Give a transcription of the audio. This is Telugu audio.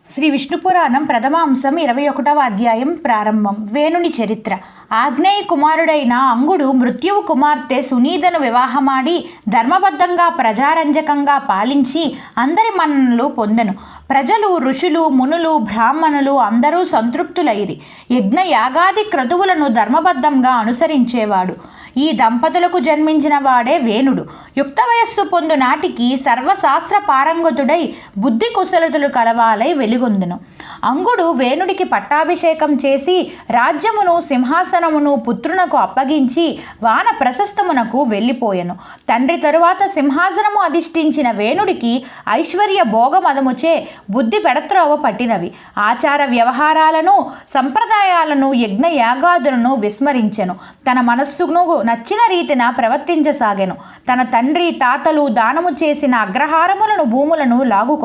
శ్రీ విష్ణు పురాణం ప్రథమ అంశం 21వ అధ్యాయం ప్రారంభం. వేణుని చరిత్ర. ఆగ్నేయ కుమారుడైన అంగుడు మృత్యువు కుమార్తె సునీదను వివాహమాడి ధర్మబద్ధంగా ప్రజారంజకంగా పాలించి అందరి మన్ననలు పొందెను. ప్రజలు, ఋషులు, మునులు, బ్రాహ్మణులు అందరూ సంతృప్తులైరి. యజ్ఞ యాగాది క్రతువులను ధర్మబద్ధంగా అనుసరించేవాడు. ఈ దంపతులకు జన్మించిన వాడే వేణుడు. యుక్త వయస్సు పొందు నాటికి సర్వశాస్త్ర పారంగతుడై బుద్ధి కుశలతలు కలవాలై వెలుగొందెను. అంగుడు వేణుడికి పట్టాభిషేకం చేసి రాజ్యమును సింహాసనమును పుత్రునకు అప్పగించి వాన ప్రశస్తమునకు వెళ్ళిపోయెను. తండ్రి తరువాత సింహాసనము అధిష్ఠించిన వేణుడికి ఐశ్వర్య భోగమదముచే బుద్ధి పెడత్రోవ పట్టినవి. ఆచార వ్యవహారాలను, సంప్రదాయాలను, యజ్ఞ యాగాదులను విస్మరించెను. తన మనస్సును నచ్చిన రీతిన ప్రవర్తించసాగెను. తన తండ్రి తాతలు దానము చేసిన అగ్రహారములను, భూములను లాగు